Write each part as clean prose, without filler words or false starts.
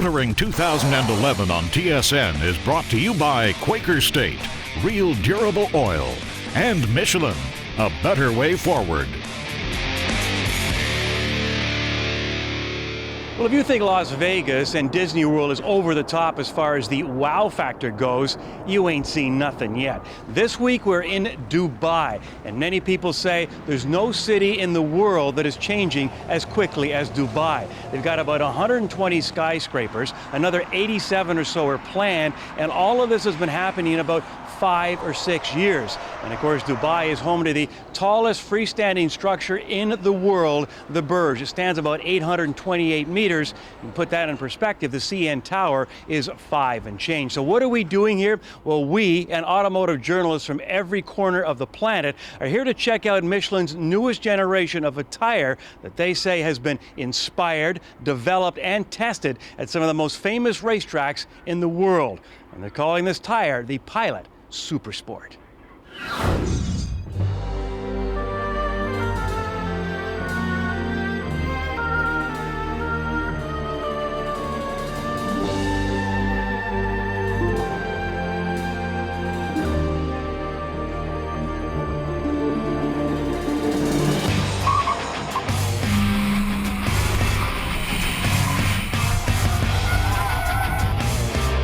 Motoring 2011 on TSN is brought to you by Quaker State, real durable oil, and Michelin, a better way forward. Well, if you think Las Vegas and Disney World is over the top as far as the wow factor goes, you ain't seen nothing yet. This week we're in Dubai, and many people say there's no city in the world that is changing as quickly as Dubai. They've got about 120 skyscrapers, another 87 or so are planned, and all of this has been happening in about 5 or 6 years. And of course, Dubai is home to the tallest freestanding structure in the world, the Burj. It stands about 828 meters. You put that in perspective, the CN Tower is 5 and change. So what are we doing here? Well, we and automotive journalists from every corner of the planet are here to check out Michelin's newest generation of a tire that they say has been inspired, developed, and tested at some of the most famous racetracks in the world. And they're calling this tire the Pilot Super Sport.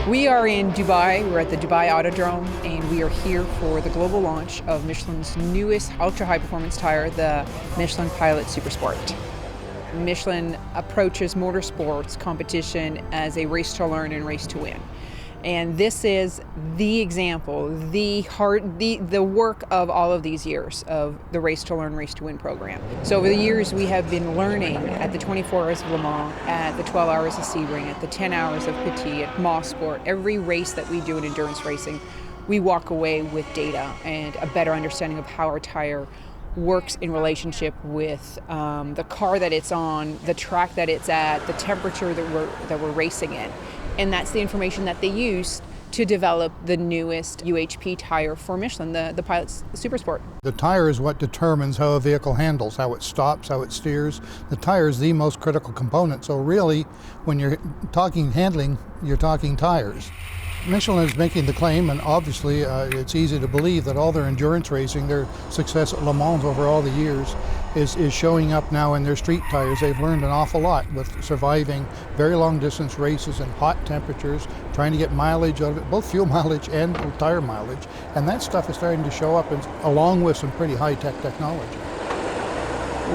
We are in Dubai. We're at the Dubai Autodrome, and we are here for the global launch of Michelin's newest ultra-high performance tire, the Michelin Pilot Super Sport. Michelin approaches motorsports competition as a race to learn and race to win. And this is the example, the work of all of these years of the Race to Learn, Race to Win program. So over the years, we have been learning at the 24 Hours of Le Mans, at the 12 Hours of Sebring, at the 10 Hours of Petit, at Mosport. Every race that we do in endurance racing, we walk away with data and a better understanding of how our tire works in relationship with the car that it's on, the track that it's at, the temperature that we're racing in. And that's the information that they use to develop the newest UHP tire for Michelin, the Pilot Super Sport. The tire is what determines how a vehicle handles, how it stops, how it steers. The tire is the most critical component. So really, when you're talking handling, you're talking tires. Michelin is making the claim, and obviously it's easy to believe that all their endurance racing, their success at Le Mans over all the years, is showing up now in their street tires. They've learned an awful lot with surviving very long distance races in hot temperatures, trying to get mileage out of it, both fuel mileage and tire mileage. And that stuff is starting to show up along with some pretty high-tech technology.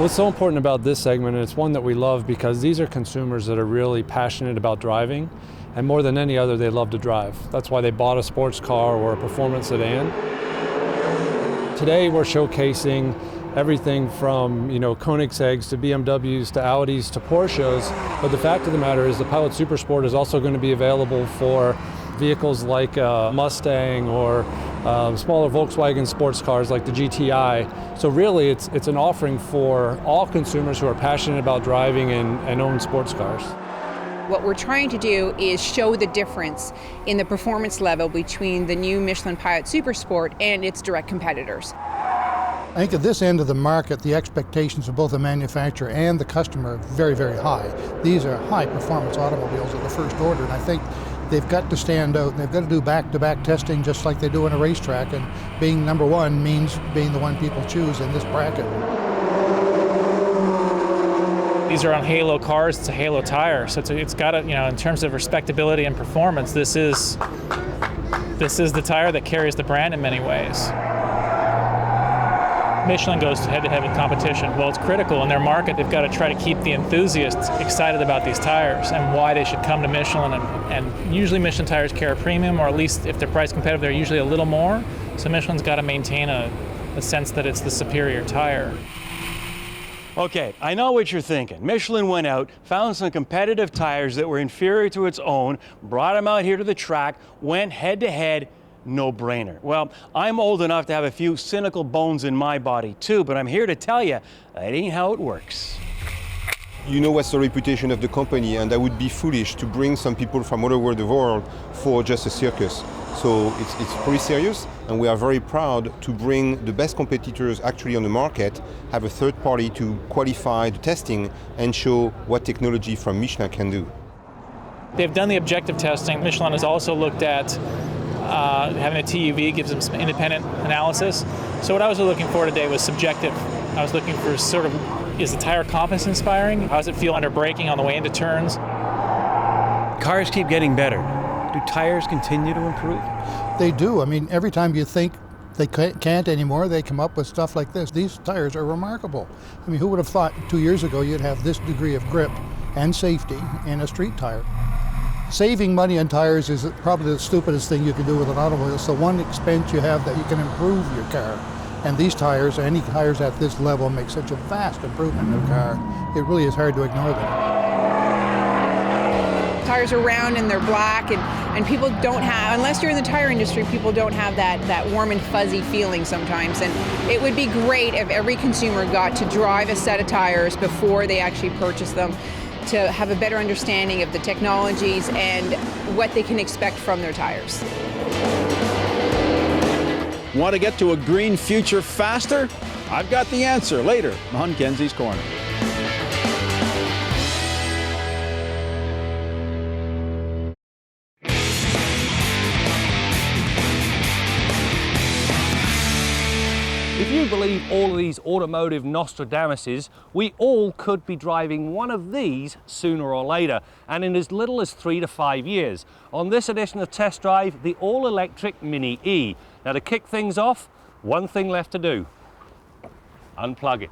What's so important about this segment, and it's one that we love because these are consumers that are really passionate about driving, and more than any other, they love to drive. That's why they bought a sports car or a performance sedan. Today we're showcasing everything from Koenigsegg's to BMWs to Audis to Porsches, but the fact of the matter is the Pilot Super Sport is also going to be available for vehicles like a Mustang or smaller Volkswagen sports cars like the GTI. So really it's an offering for all consumers who are passionate about driving and own sports cars. What we're trying to do is show the difference in the performance level between the new Michelin Pilot Super Sport and its direct competitors. I think at this end of the market, the expectations of both the manufacturer and the customer are very, very high. These are high-performance automobiles of the first order, and I think they've got to stand out, and they've got to do back-to-back testing just like they do in a racetrack, and being number one means being the one people choose in this bracket. These are on halo cars, it's a halo tire, so it's got a, in terms of respectability and performance, this is the tire that carries the brand in many ways. Michelin goes head-to-head with competition. Well, it's critical in their market. They've got to try to keep the enthusiasts excited about these tires and why they should come to Michelin. And usually Michelin tires carry a premium, or at least if they're price competitive, they're usually a little more. So Michelin's got to maintain a sense that it's the superior tire. Okay, I know what you're thinking. Michelin went out, found some competitive tires that were inferior to its own, brought them out here to the track, went head-to-head, no-brainer. Well, I'm old enough to have a few cynical bones in my body too, but I'm here to tell you that ain't how it works. You know what's the reputation of the company, and that would be foolish to bring some people from all over the world for just a circus. So it's pretty serious, and we are very proud to bring the best competitors actually on the market, have a third party to qualify the testing and show what technology from Michelin can do. They've done the objective testing. Michelin has also looked at having a TUV, gives them some independent analysis. So what I was looking for today was subjective. I was looking for sort of, is the tire confidence inspiring? How does it feel under braking on the way into turns? Cars keep getting better. Do tires continue to improve? They do. I mean, every time you think they can't anymore, they come up with stuff like this. These tires are remarkable. I mean, who would have thought 2 years ago you'd have this degree of grip and safety in a street tire? Saving money on tires is probably the stupidest thing you can do with an automobile. It's the one expense you have that you can improve your car. And these tires, any tires at this level, make such a vast improvement in a car. It really is hard to ignore them. Tires are round and they're black, and people don't have, unless you're in the tire industry, people don't have that warm and fuzzy feeling sometimes. And it would be great if every consumer got to drive a set of tires before they actually purchase them, to have a better understanding of the technologies and what they can expect from their tires. Want to get to a green future faster? I've got the answer later on Kenzie's Corner. If you believe all of these automotive Nostradamuses, we all could be driving one of these sooner or later, and in as little as 3 to 5 years. On this edition of Test Drive, the all-electric Mini E. Now, to kick things off, one thing left to do: unplug it.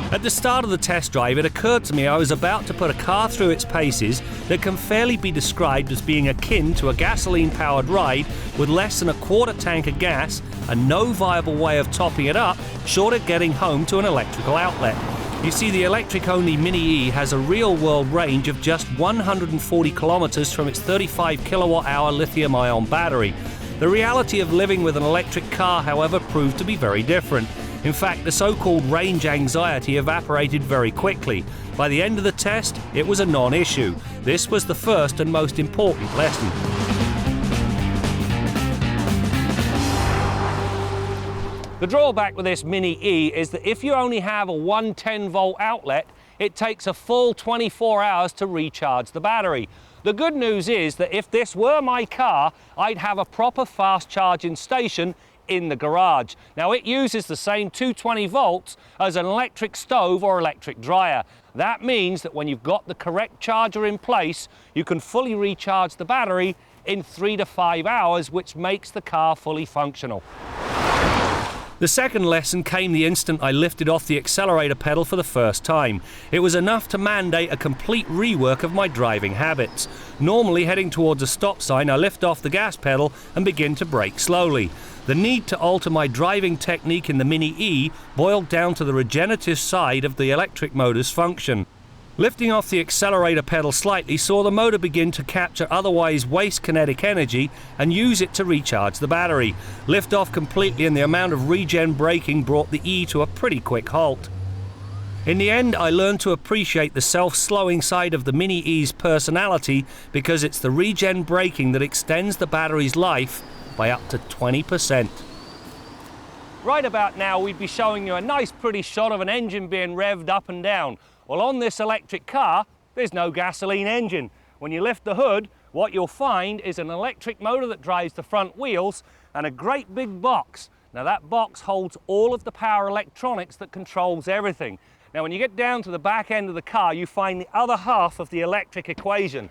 At the start of the test drive, it occurred to me I was about to put a car through its paces that can fairly be described as being akin to a gasoline-powered ride with less than a quarter tank of gas and no viable way of topping it up short of getting home to an electrical outlet. You see, the electric-only Mini E has a real-world range of just 140 kilometers from its 35 kilowatt-hour lithium-ion battery. The reality of living with an electric car, however, proved to be very different. In fact, the so-called range anxiety evaporated very quickly. By the end of the test, it was a non-issue. This was the first and most important lesson. The drawback with this Mini E is that if you only have a 110-volt outlet, it takes a full 24 hours to recharge the battery. The good news is that if this were my car, I'd have a proper fast charging station in the garage. Now, it uses the same 220 volts as an electric stove or electric dryer. That means that when you've got the correct charger in place, you can fully recharge the battery in 3 to 5 hours, which makes the car fully functional. The second lesson came the instant I lifted off the accelerator pedal for the first time. It was enough to mandate a complete rework of my driving habits. Normally, heading towards a stop sign, I lift off the gas pedal and begin to brake slowly. The need to alter my driving technique in the Mini E boiled down to the regenerative side of the electric motor's function. Lifting off the accelerator pedal slightly saw the motor begin to capture otherwise waste kinetic energy and use it to recharge the battery. Lift off completely and the amount of regen braking brought the E to a pretty quick halt. In the end, I learned to appreciate the self-slowing side of the Mini E's personality because it's the regen braking that extends the battery's life by up to 20%. Right about now, we'd be showing you a nice pretty shot of an engine being revved up and down. Well, on this electric car, there's no gasoline engine. When you lift the hood, what you'll find is an electric motor that drives the front wheels and a great big box. Now, that box holds all of the power electronics that controls everything. Now, when you get down to the back end of the car, you find the other half of the electric equation.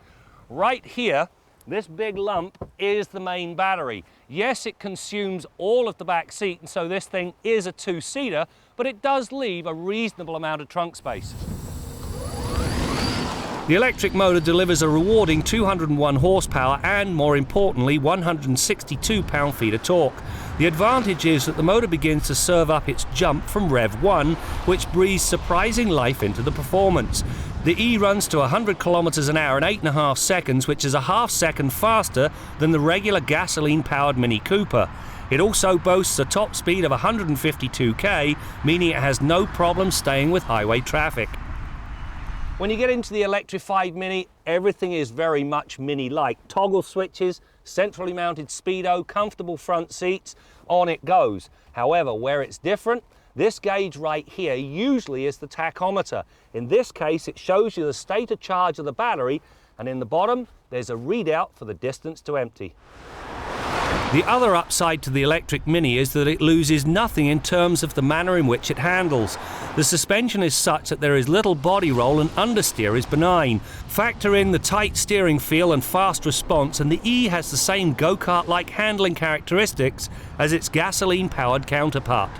Right here, this big lump is the main battery. Yes, it consumes all of the back seat, and so this thing is a two-seater, but it does leave a reasonable amount of trunk space. The electric motor delivers a rewarding 201 horsepower and, more importantly, 162 pound-feet of torque. The advantage is that the motor begins to serve up its jump from Rev 1, which breathes surprising life into the performance. The E runs to 100 kilometers an hour in 8.5 seconds, which is a half second faster than the regular gasoline-powered Mini Cooper. It also boasts a top speed of 152k, meaning it has no problem staying with highway traffic. When you get into the electrified Mini, everything is very much Mini-like. Toggle switches, centrally mounted speedo, comfortable front seats, on it goes. However, where it's different, This gauge right here usually is the tachometer. In this case, it shows you the state of charge of the battery, and in the bottom, there's a readout for the distance to empty. The other upside to the electric Mini is that it loses nothing in terms of the manner in which it handles. The suspension is such that there is little body roll and understeer is benign. Factor in the tight steering feel and fast response, and the E has the same go-kart-like handling characteristics as its gasoline-powered counterpart.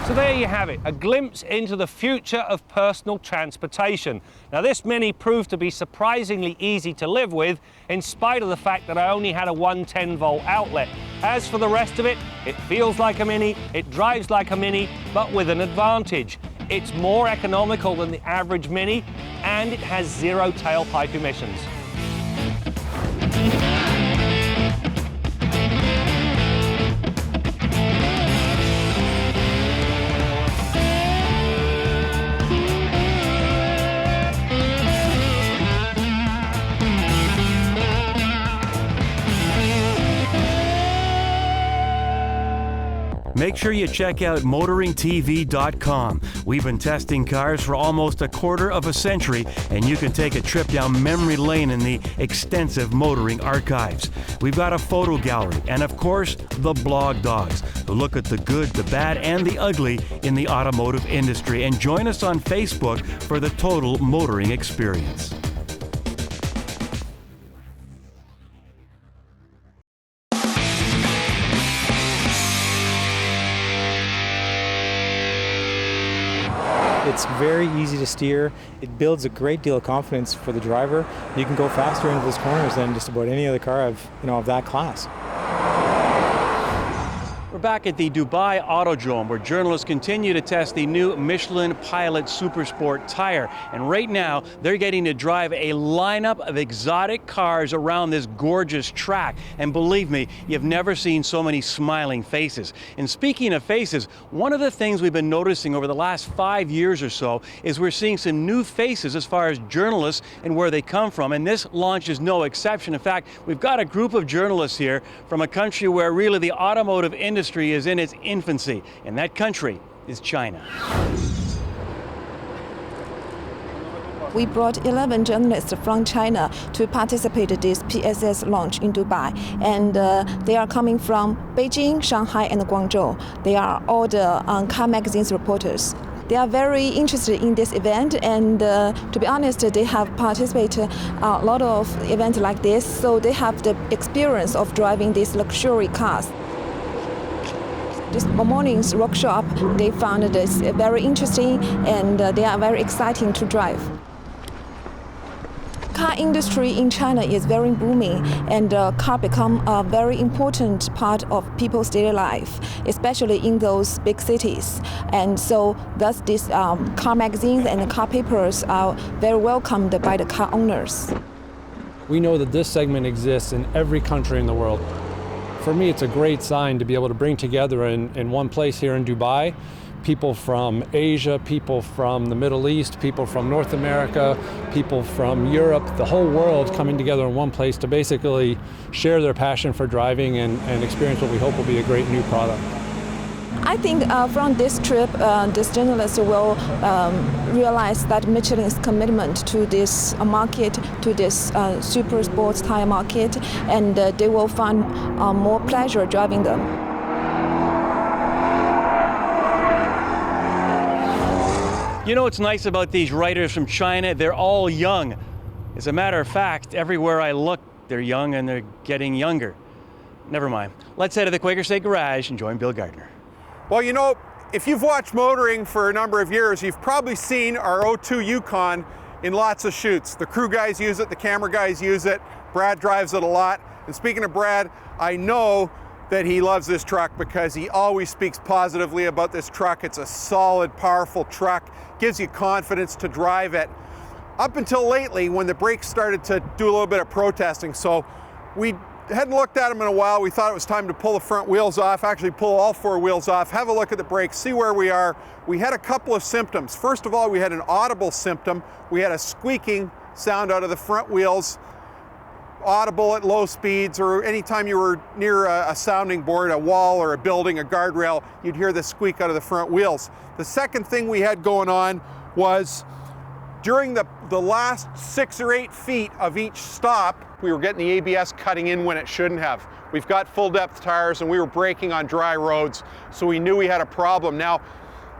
So there you have it, a glimpse into the future of personal transportation. Now this Mini proved to be surprisingly easy to live with, in spite of the fact that I only had a 110-volt outlet. As for the rest of it, it feels like a Mini, it drives like a Mini, but with an advantage. It's more economical than the average Mini, and it has zero tailpipe emissions. Make sure you check out motoringtv.com. We've been testing cars for almost a quarter of a century, and you can take a trip down memory lane in the extensive motoring archives. We've got a photo gallery, and of course, the blog dogs, who look at the good, the bad, and the ugly in the automotive industry. And join us on Facebook for the total motoring experience. It's very easy to steer. It builds a great deal of confidence for the driver. You can go faster into those corners than just about any other car of that class. We're back at the Dubai Autodrome, where journalists continue to test the new Michelin Pilot Supersport tire. And right now, they're getting to drive a lineup of exotic cars around this gorgeous track. And believe me, you've never seen so many smiling faces. And speaking of faces, one of the things we've been noticing over the last 5 years or so is we're seeing some new faces as far as journalists and where they come from. And this launch is no exception. In fact, we've got a group of journalists here from a country where really the automotive industry is in its infancy, and that country is China. We brought 11 journalists from China to participate in this PSS launch in Dubai, and they are coming from Beijing, Shanghai, and Guangzhou. They are all the car magazine's reporters. They are very interested in this event, and to be honest, they have participated a lot of events like this, so they have the experience of driving these luxury cars. This morning's workshop, they found this very interesting, and they are very exciting to drive. Car industry in China is very booming, and car become a very important part of people's daily life, especially in those big cities. And so thus these car magazines and car papers are very welcomed by the car owners. We know that this segment exists in every country in the world. For me, it's a great sign to be able to bring together in one place here in Dubai, people from Asia, people from the Middle East, people from North America, people from Europe, the whole world coming together in one place to basically share their passion for driving and experience what we hope will be a great new product. I think from this trip, this journalist will realize that Michelin's commitment to this market, to this super sports tire market, and they will find more pleasure driving them. You know what's nice about these writers from China? They're all young. As a matter of fact, everywhere I look, they're young and they're getting younger. Never mind. Let's head to the Quaker State Garage and join Bill Gardner. Well, you know, if you've watched motoring for a number of years, you've probably seen our 02 Yukon in lots of shoots. The crew guys use it, the camera guys use it, Brad drives it a lot. And speaking of Brad, I know that he loves this truck because he always speaks positively about this truck. It's a solid, powerful truck, gives you confidence to drive it. Up until lately, when the brakes started to do a little bit of protesting, so we hadn't looked at them in a while. We thought it was time to pull the front wheels off, actually pull all four wheels off, have a look at the brakes, see where we are. We had a couple of symptoms. First of all, we had an audible symptom. We had a squeaking sound out of the front wheels. audible at low speeds, or anytime you were near a sounding board, a wall or a building, a guardrail, you'd hear the squeak out of the front wheels. The second thing we had going on was during the last 6 or 8 feet of each stop, we were getting the ABS cutting in when it shouldn't have. We've got full depth tires and we were braking on dry roads, so we knew we had a problem. Now,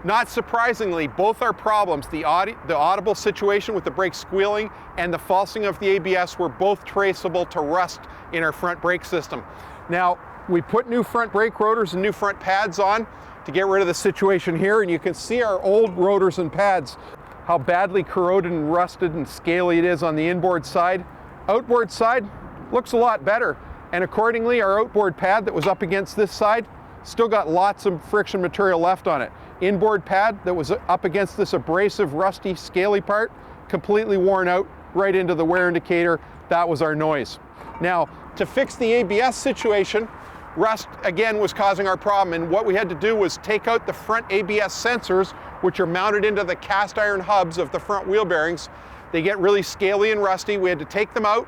not surprisingly, both our problems, the audible situation with the brakes squealing and the falsing of the ABS, were both traceable to rust in our front brake system. Now, we put new front brake rotors and new front pads on to get rid of the situation here, and you can see our old rotors and pads, how badly corroded and rusted and scaly it is on the inboard side. Outboard side looks a lot better, and accordingly, our outboard pad that was up against this side still got lots of friction material left on it. Inboard pad that was up against this abrasive, rusty, scaly part, completely worn out, right into the wear indicator. That was our noise. Now, to fix the ABS situation, rust again was causing our problem, and what we had to do was take out the front ABS sensors, which are mounted into the cast iron hubs of the front wheel bearings. They get really scaly and rusty. We had to take them out,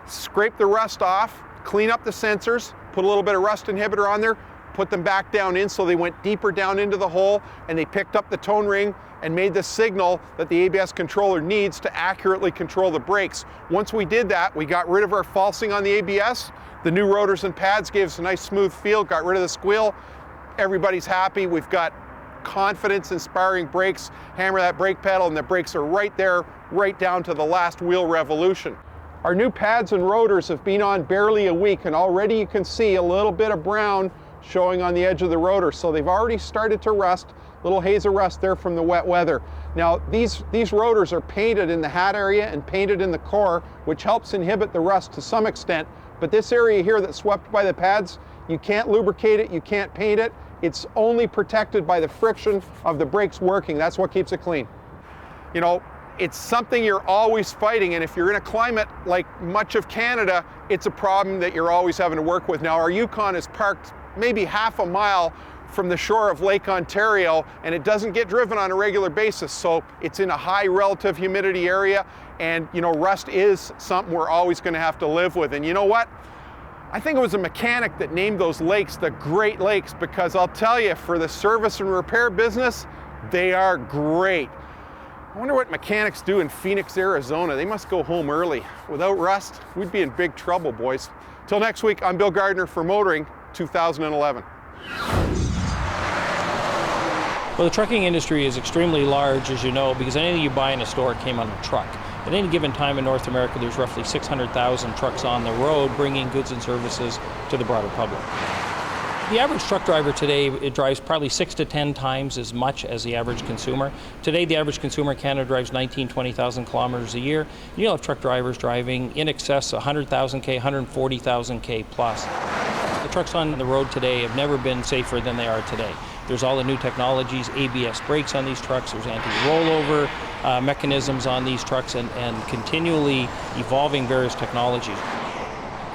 scrape the rust off, clean up the sensors, put a little bit of rust inhibitor on there, put them back down in so they went deeper down into the hole, and they picked up the tone ring and made the signal that the ABS controller needs to accurately control the brakes. Once we did that, we got rid of our falsing on the ABS. The new rotors and pads gave us a nice smooth feel, got rid of the squeal. Everybody's happy. We've got confidence-inspiring brakes. Hammer that brake pedal and the brakes are right there, right down to the last wheel revolution. Our new pads and rotors have been on barely a week, and already you can see a little bit of brown showing on the edge of the rotor. So they've already started to rust, little haze of rust there from the wet weather. Now these rotors are painted in the hat area and painted in the core, which helps inhibit the rust to some extent. But this area here that's swept by the pads, you can't lubricate it, you can't paint it. It's only protected by the friction of the brakes working. That's what keeps it clean. You know, it's something you're always fighting, and if you're in a climate like much of Canada, it's a problem that you're always having to work with. Now our Yukon is parked maybe half a mile from the shore of Lake Ontario, and it doesn't get driven on a regular basis, so it's in a high relative humidity area, and you know, rust is something we're always going to have to live with. And you know what? I think it was a mechanic that named those lakes the Great Lakes, because I'll tell you, for the service and repair business, they are great. I wonder what mechanics do in Phoenix, Arizona. They must go home early. Without rust, we'd be in big trouble, boys. Till next week, I'm Bill Gardner for Motoring 2011. Well, the trucking industry is extremely large, as you know, because anything you buy in a store came on a truck. At any given time in North America, there's roughly 600,000 trucks on the road bringing goods and services to the broader public. The average truck driver today, it drives probably 6 to 10 times as much as the average consumer. Today, the average consumer in Canada drives 20,000 kilometers a year. You'll have truck drivers driving in excess of 100,000 K, 140,000 K plus. The trucks on the road today have never been safer than they are today. There's all the new technologies, ABS brakes on these trucks, there's anti-rollover mechanisms on these trucks, and continually evolving various technologies.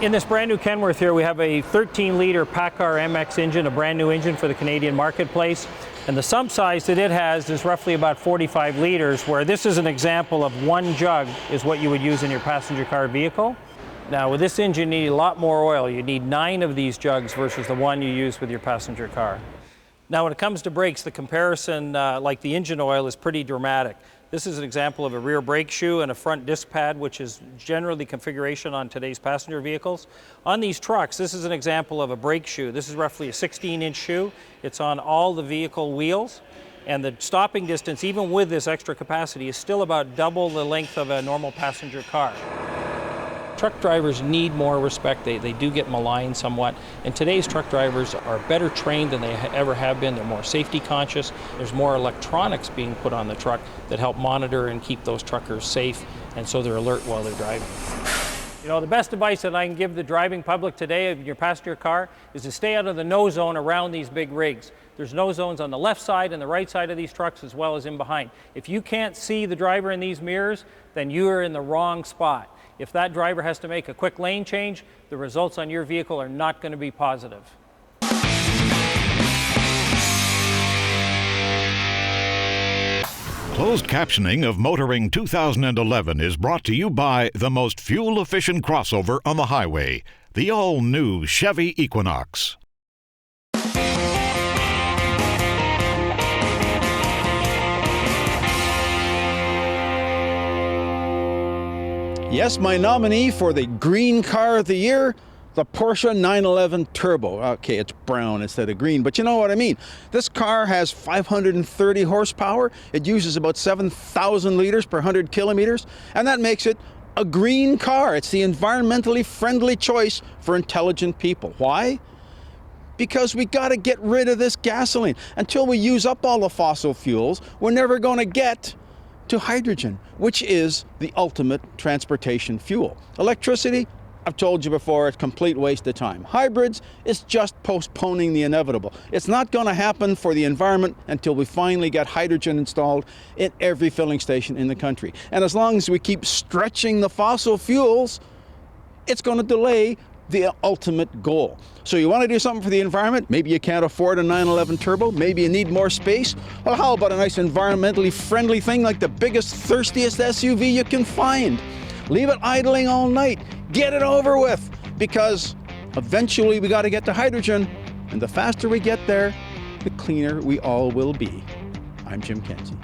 In this brand new Kenworth here, we have a 13-liter PACCAR MX engine, a brand new engine for the Canadian marketplace. And the sump size that it has is roughly about 45 liters, where this is an example of one jug is what you would use in your passenger car vehicle. Now with this engine, you need a lot more oil. You need 9 of these jugs versus the one you use with your passenger car. Now when it comes to brakes, the comparison, like the engine oil, is pretty dramatic. This is an example of a rear brake shoe and a front disc pad, which is generally configuration on today's passenger vehicles. On these trucks, this is an example of a brake shoe. This is roughly a 16-inch shoe. It's on all the vehicle wheels, and the stopping distance, even with this extra capacity, is still about double the length of a normal passenger car. Truck drivers need more respect. They do get maligned somewhat, and today's truck drivers are better trained than they ever have been. They're more safety conscious. There's more electronics being put on the truck that help monitor and keep those truckers safe, and so they're alert while they're driving. You know, the best advice that I can give the driving public today of your passenger car is to stay out of the no zone around these big rigs. There's no zones on the left side and the right side of these trucks, as well as in behind. If you can't see the driver in these mirrors, then you are in the wrong spot. If that driver has to make a quick lane change, the results on your vehicle are not going to be positive. Closed captioning of Motoring 2011 is brought to you by the most fuel-efficient crossover on the highway, the all-new Chevy Equinox. Yes, my nominee for the Green Car of the Year, the Porsche 911 Turbo. Okay, it's brown instead of green, but you know what I mean. This car has 530 horsepower. It uses about 7,000 liters per 100 kilometers, and that makes it a green car. It's the environmentally friendly choice for intelligent people. Why? Because we got to get rid of this gasoline. Until we use up all the fossil fuels, we're never going to get to hydrogen, which is the ultimate transportation fuel. Electricity, I've told you before, it's a complete waste of time. Hybrids is just postponing the inevitable. It's not going to happen for the environment until we finally get hydrogen installed in every filling station in the country. And as long as we keep stretching the fossil fuels, it's going to delay the ultimate goal. So you want to do something for the environment? Maybe you can't afford a 911 Turbo, maybe you need more space. Well, how about a nice environmentally friendly thing like the biggest, thirstiest SUV you can find? Leave it idling all night, get it over with, because eventually we got to get to hydrogen, and the faster we get there, the cleaner we all will be. I'm Jim Kenzie.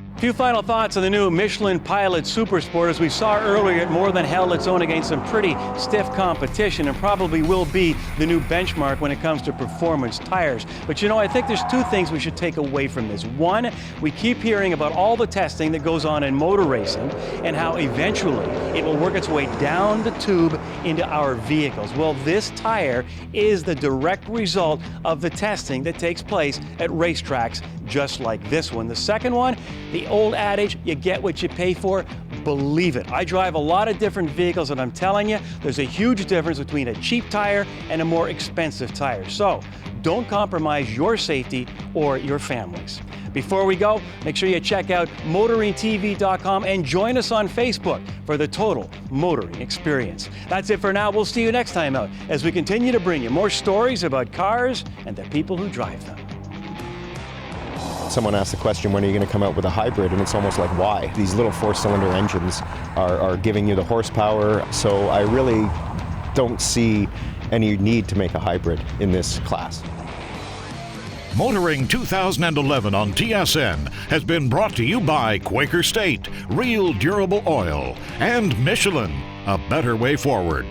A few final thoughts on the new Michelin Pilot Supersport. As we saw earlier, it more than held its own against some pretty stiff competition and probably will be the new benchmark when it comes to performance tires. But you know, I think there's two things we should take away from this. One, we keep hearing about all the testing that goes on in motor racing and how eventually it will work its way down the tube into our vehicles. Well, this tire is the direct result of the testing that takes place at racetracks just like this one. The second one, the old adage, you get what you pay for. Believe it. I drive a lot of different vehicles, and I'm telling you, there's a huge difference between a cheap tire and a more expensive tire. So don't compromise your safety or your family's. Before we go, make sure you check out motoringtv.com and join us on Facebook for the total motoring experience. That's it for now. We'll see you next time out as we continue to bring you more stories about cars and the people who drive them. Someone asked the question, when are you going to come out with a hybrid? And it's almost like, why? These little four-cylinder engines are giving you the horsepower, so I really don't see any need to make a hybrid in this class. Motoring 2011 on TSN has been brought to you by Quaker State, real durable oil, and Michelin, a better way forward.